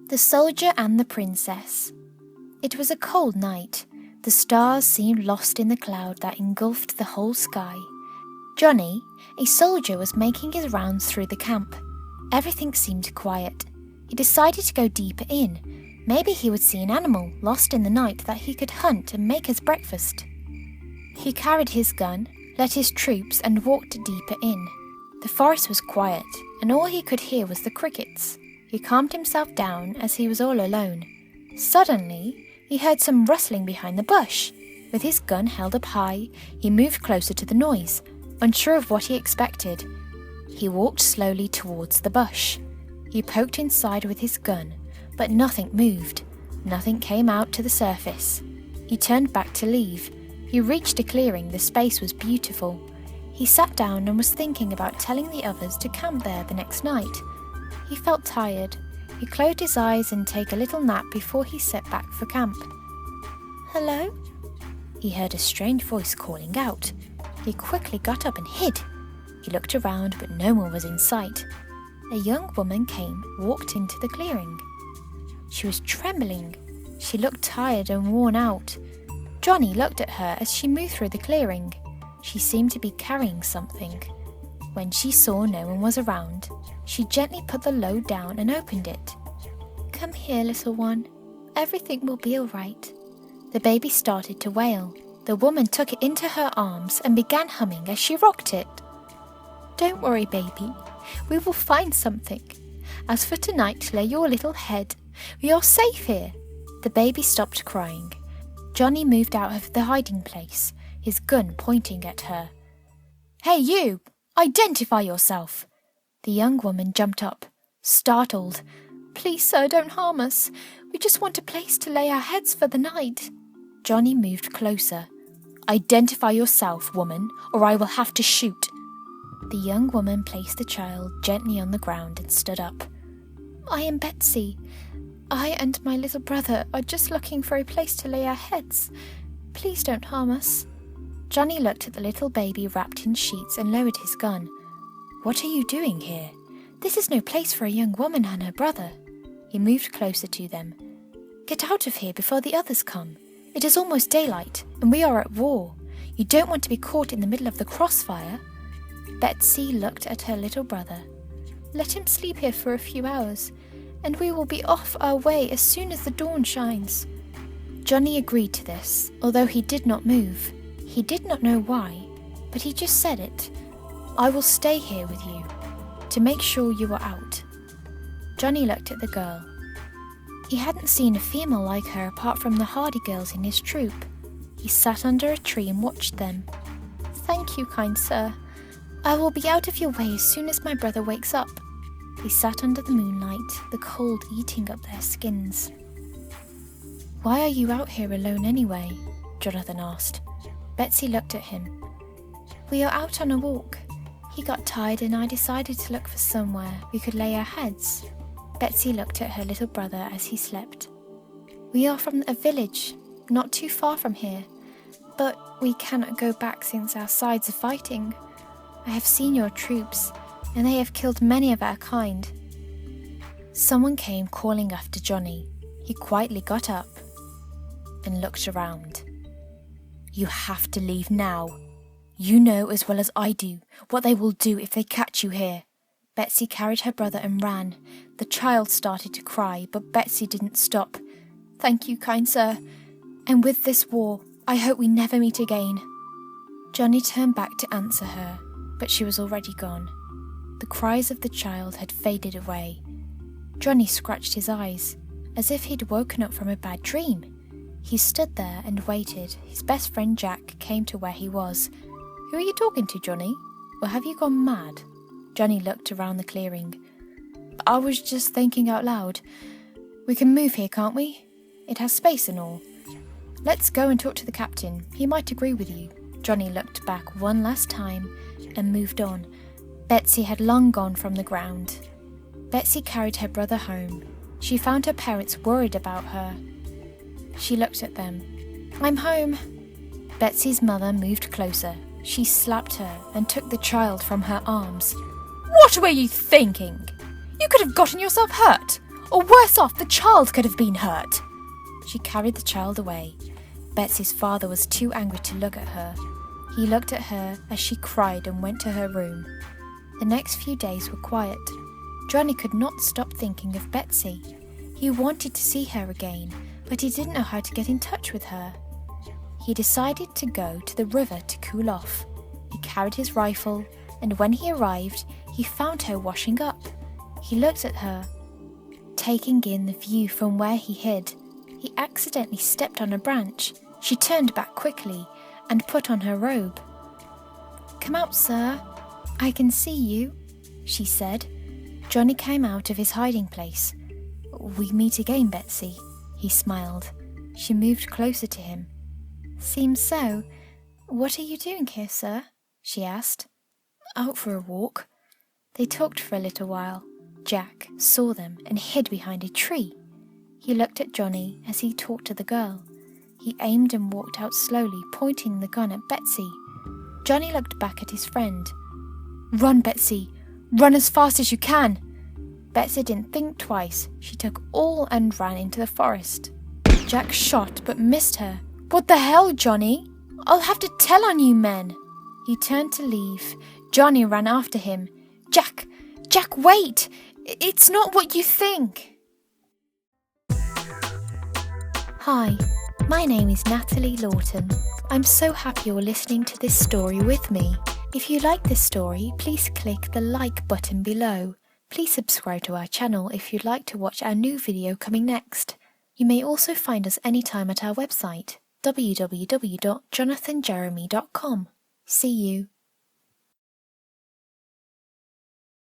The Soldier and the Princess. It was a cold night. The stars seemed lost in the cloud that engulfed the whole sky. Johnny, a soldier, was making his rounds through the camp. Everything seemed quiet. He decided to go deeper in. Maybe he would see an animal lost in the night that he could hunt and make as breakfast. He carried his gun, led his troops, and walked deeper in. The forest was quiet, and all he could hear was the crickets. He calmed himself down as he was all alone. Suddenly, he heard some rustling behind the bush. With his gun held up high, he moved closer to the noise, unsure of what he expected. He walked slowly towards the bush. He poked inside with his gun, but nothing moved. Nothing came out to the surface. He turned back to leave. He reached a clearing. The space was beautiful. He sat down and was thinking about telling the others to camp there the next night. He felt tired. He closed his eyes and took a little nap before he set back for camp. "Hello?" He heard a strange voice calling out. He quickly got up and hid. He looked around, but no one was in sight. A young woman walked into the clearing. She was trembling. She looked tired and worn out. Johnny looked at her as she moved through the clearing. She seemed to be carrying something. When she saw no one was around, she gently put the load down and opened it. "Come here, little one. Everything will be all right." The baby started to wail. The woman took it into her arms and began humming as she rocked it. "Don't worry, baby. We will find something. As for tonight, lay your little head. We are safe here." The baby stopped crying. Johnny moved out of the hiding place, his gun pointing at her. "Hey, you! Identify yourself!" The young woman jumped up, startled. "Please, sir, don't harm us. We just want a place to lay our heads for the night." Johnny moved closer. "Identify yourself, woman, or I will have to shoot." The young woman placed the child gently on the ground and stood up. "I am Betsy. I and my little brother are just looking for a place to lay our heads. Please don't harm us." Johnny looked at the little baby wrapped in sheets and lowered his gun. "What are you doing here? This is no place for a young woman and her brother." He moved closer to them. "Get out of here before the others come. It is almost daylight, and we are at war. You don't want to be caught in the middle of the crossfire." Betsy looked at her little brother. "Let him sleep here for a few hours, and we will be off our way as soon as the dawn shines." Johnny agreed to this, although he did not move. He did not know why, but he just said it. "I will stay here with you, to make sure you are out." Johnny looked at the girl. He hadn't seen a female like her apart from the hardy girls in his troop. He sat under a tree and watched them. "Thank you, kind sir. I will be out of your way as soon as my brother wakes up." He sat under the moonlight, the cold eating up their skins. "Why are you out here alone anyway?" Jonathan asked. Betsy looked at him. "We are out on a walk. He got tired and I decided to look for somewhere we could lay our heads." Betsy looked at her little brother as he slept. "We are from a village, not too far from here, but we cannot go back since our sides are fighting. I have seen your troops, and they have killed many of our kind." Someone came calling after Johnny. He quietly got up and looked around. "You have to leave now. You know as well as I do what they will do if they catch you here." Betsy carried her brother and ran. The child started to cry, but Betsy didn't stop. "Thank you, kind sir. And with this war, I hope we never meet again." Johnny turned back to answer her, but she was already gone. The cries of the child had faded away. Johnny scratched his eyes, as if he'd woken up from a bad dream. He stood there and waited. His best friend Jack came to where he was. "Who are you talking to, Johnny? Or have you gone mad?" Johnny looked around the clearing. "I was just thinking out loud. We can move here, can't we? It has space and all. Let's go and talk to the captain. He might agree with you." Johnny looked back one last time and moved on. Betsy had long gone from the ground. Betsy carried her brother home. She found her parents worried about her. She looked at them. "I'm home." Betsy's mother moved closer. She slapped her and took the child from her arms. "What were you thinking? You could have gotten yourself hurt. Or worse off, the child could have been hurt. She carried the child away. Betsy's father was too angry to look at her. He looked at her as she cried and went to her room. The next few days were quiet. Johnny could not stop thinking of Betsy. He wanted to see her again, but he didn't know how to get in touch with her. He decided to go to the river to cool off. He carried his rifle, and when he arrived, he found her washing up. He looked at her, taking in the view from where he hid. He accidentally stepped on a branch. She turned back quickly and put on her robe. "Come out, sir. I can see you," she said. Johnny came out of his hiding place. "We meet again, Betsy," he smiled. She moved closer to him. "Seems so. What are you doing here, sir?" she asked. "Out for a walk." They talked for a little while. Jack saw them and hid behind a tree. He looked at Johnny as he talked to the girl. He aimed and walked out slowly, pointing the gun at Betsy. Johnny looked back at his friend. "Run, Betsy! Run as fast as you can!" Betsy didn't think twice. She took all and ran into the forest. Jack shot but missed her. "What the hell, Johnny? I'll have to tell on you men!" He turned to leave. Johnny ran after him. Jack! Jack, wait! It's not what you think!" Hi, my name is Natalie Lawton. I'm so happy you're listening to this story with me. If you like this story, please click the like button below. Please subscribe to our channel if you'd like to watch our new video coming next. You may also find us anytime at our website, www.jonathanjeremy.com. See you.